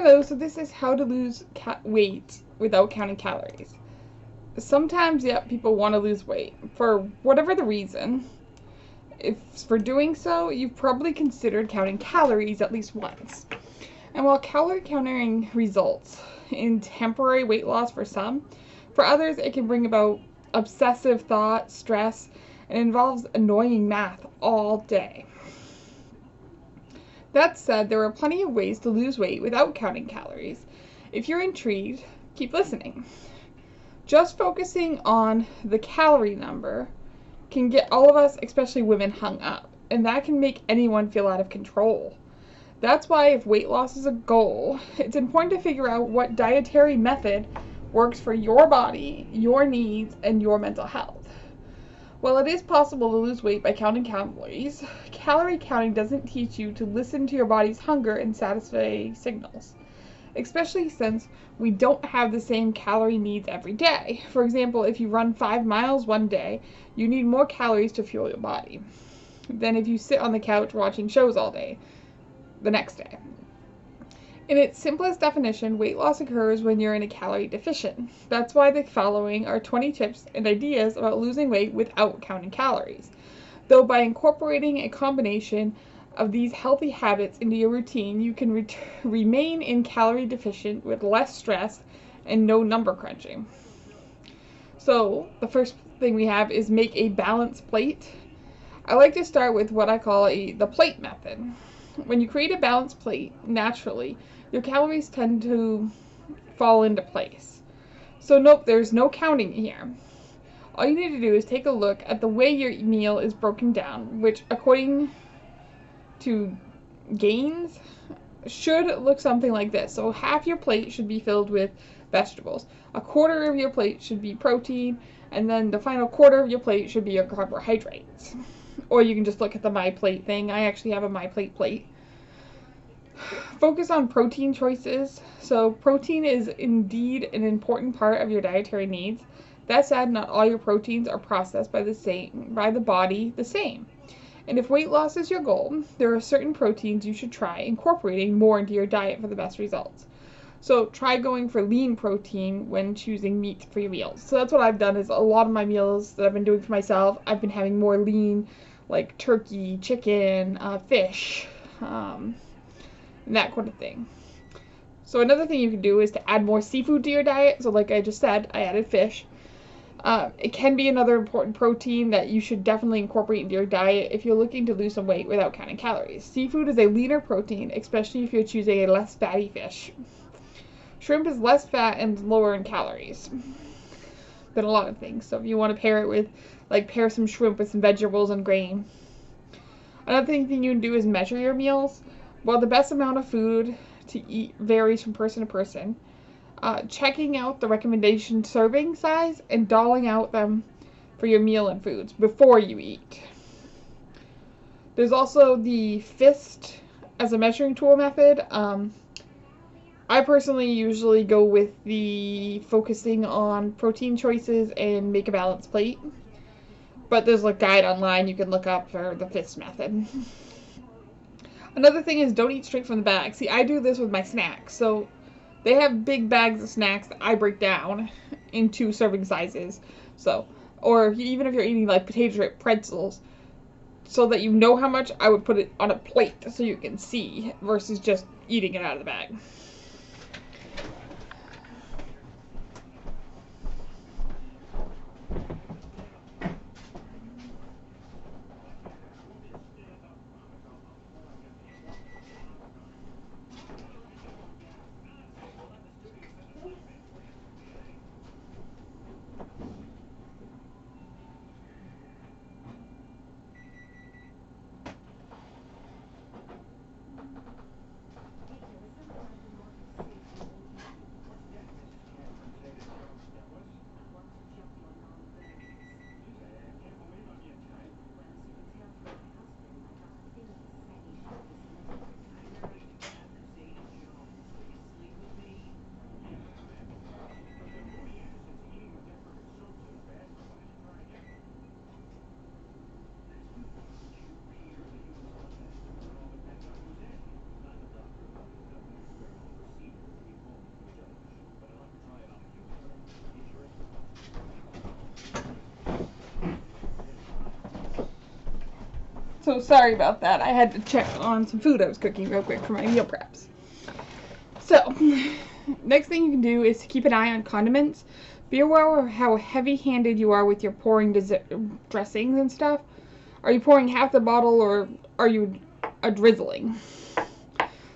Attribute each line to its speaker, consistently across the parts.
Speaker 1: Hello, so this is how to lose weight without counting calories. Sometimes, yeah, people want to lose weight for whatever the reason. If for doing so, you've probably considered counting calories at least once. And while calorie counting results in temporary weight loss for some, for others it can bring about obsessive thought, stress, and involves annoying math all day. That said, there are plenty of ways to lose weight without counting calories. If you're intrigued, keep listening. Just focusing on the calorie number can get all of us, especially women, hung up, and that can make anyone feel out of control. That's why, if weight loss is a goal, it's important to figure out what dietary method works for your body, your needs, and your mental health. While it is possible to lose weight by counting calories, calorie counting doesn't teach you to listen to your body's hunger and satisfy signals, especially since we don't have the same calorie needs every day. For example, if you run 5 miles one day, you need more calories to fuel your body than if you sit on the couch watching shows all day the next day. In its simplest definition, weight loss occurs when you're in a calorie deficit. That's why the following are 20 tips and ideas about losing weight without counting calories. Though by incorporating a combination of these healthy habits into your routine, you can remain in calorie deficient with less stress and no number crunching. So the first thing we have is make a balanced plate. I like to start with what I call the plate method. When you create a balanced plate, naturally, your calories tend to fall into place. So nope, there's no counting here. All you need to do is take a look at the way your meal is broken down, which according to Gaines should look something like this. So half your plate should be filled with vegetables. A quarter of your plate should be protein, and then the final quarter of your plate should be your carbohydrates. Or you can just look at the My Plate thing. I actually have a My Plate plate. Focus on protein choices. So protein is indeed an important part of your dietary needs. That said, not all your proteins are processed by the body the same. And if weight loss is your goal, there are certain proteins you should try incorporating more into your diet for the best results. So try going for lean protein when choosing meat for your meals. So that's what I've done is a lot of my meals that I've been doing for myself, I've been having more lean, like turkey, chicken, fish, and that kind of thing. So another thing you can do is to add more seafood to your diet. So like I just said, I added fish. It can be another important protein that you should definitely incorporate into your diet if you're looking to lose some weight without counting calories. Seafood is a leaner protein, especially if you're choosing a less fatty fish. Shrimp is less fat and lower in calories than a lot of things. So if you want to pair it with, like pair some shrimp with some vegetables and grain. Another thing you can do is measure your meals. While the best amount of food to eat varies from person to person, checking out the recommendation serving size and dolling out them for your meal and foods before you eat. There's also the fist as a measuring tool method. I personally usually go with the focusing on protein choices and make a balanced plate. But there's a guide online you can look up for the fist method. Another thing is don't eat straight from the bag. See, I do this with my snacks. So they have big bags of snacks that I break down into serving sizes. So, or even if you're eating like potato chip pretzels, so that you know how much, I would put it on a plate so you can see versus just eating it out of the bag. So sorry about that. I had to check on some food I was cooking real quick for my meal preps. So, next thing you can do is to keep an eye on condiments. Be aware of how heavy-handed you are with your pouring dressings and stuff. Are you pouring half the bottle, or are you drizzling?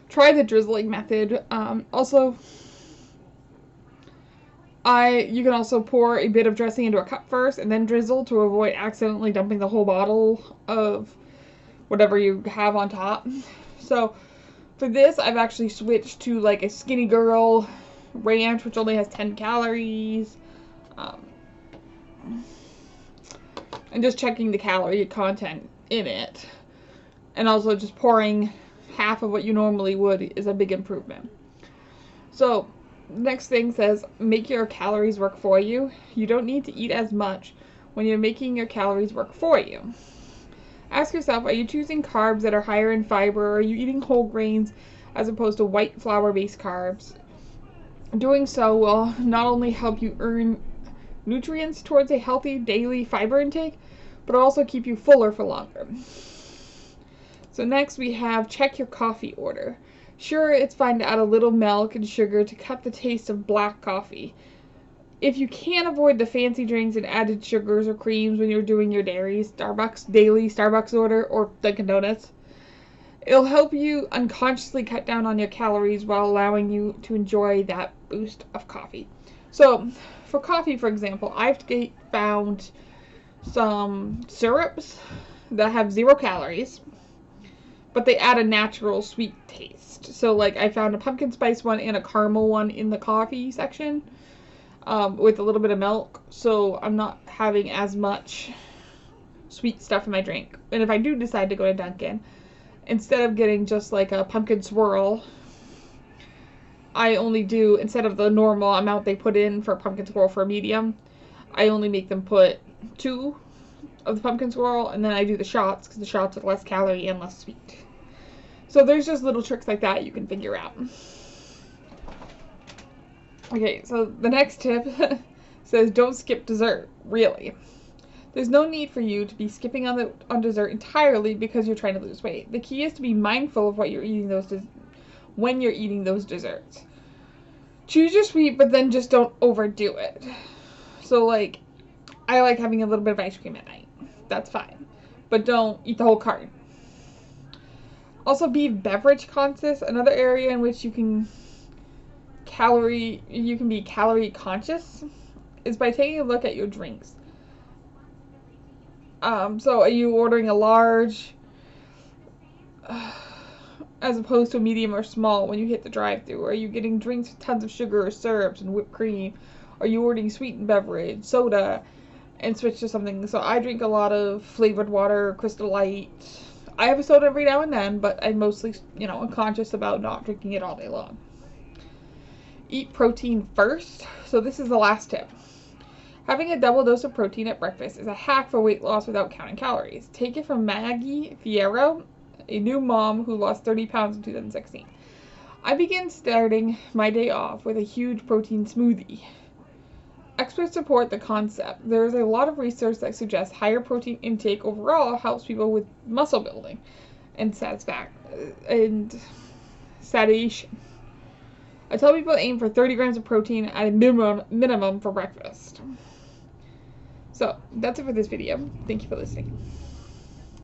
Speaker 1: Try the drizzling method. You can also pour a bit of dressing into a cup first and then drizzle to avoid accidentally dumping the whole bottle of whatever you have on top. So for this, I've actually switched to like a Skinny Girl ranch, which only has 10 calories. And just checking the calorie content in it. And also just pouring half of what you normally would is a big improvement. So next thing says, make your calories work for you. You don't need to eat as much when you're making your calories work for you. Ask yourself, are you choosing carbs that are higher in fiber, or are you eating whole grains as opposed to white flour-based carbs? Doing so will not only help you earn nutrients towards a healthy daily fiber intake, but also keep you fuller for longer. So next we have check your coffee order. Sure, it's fine to add a little milk and sugar to cut the taste of black coffee. If you can't avoid the fancy drinks and added sugars or creams when you're doing your daily Starbucks order or Dunkin' Donuts, it'll help you unconsciously cut down on your calories while allowing you to enjoy that boost of coffee. So for coffee, for example, I've found some syrups that have 0 calories, but they add a natural sweet taste. So like I found a pumpkin spice one and a caramel one in the coffee section with a little bit of milk, so I'm not having as much sweet stuff in my drink. And if I do decide to go to Dunkin', instead of getting just like a pumpkin swirl, I only do, instead of the normal amount they put in for pumpkin swirl for a medium, I only make them put 2 of the pumpkin swirl, and then I do the shots, because the shots are less calorie and less sweet. So there's just little tricks like that you can figure out. Okay, so the next tip says don't skip dessert, really. There's no need for you to be skipping on dessert entirely because you're trying to lose weight. The key is to be mindful of what you're eating when you're eating those desserts. Choose your sweet, but then just don't overdo it. So like, I like having a little bit of ice cream at night. That's fine. But don't eat the whole carton. Also be beverage conscious. Another area in which you can be calorie conscious is by taking a look at your drinks. So are you ordering a large as opposed to a medium or small when you hit the drive-thru? Are you getting drinks with tons of sugar or syrups and whipped cream? Are you ordering sweetened beverage, soda, and switch to something? So I drink a lot of flavored water, Crystal Light. I have a soda every now and then, but I'm mostly, unconscious about not drinking it all day long. Eat protein first. So this is the last tip. Having a double dose of protein at breakfast is a hack for weight loss without counting calories. Take it from Maggie Fierro, a new mom who lost 30 pounds in 2016. I began starting my day off with a huge protein smoothie. Experts support the concept. There is a lot of research that suggests higher protein intake overall helps people with muscle building and satiation. I tell people to aim for 30 grams of protein at a minimum for breakfast. So, that's it for this video. Thank you for listening.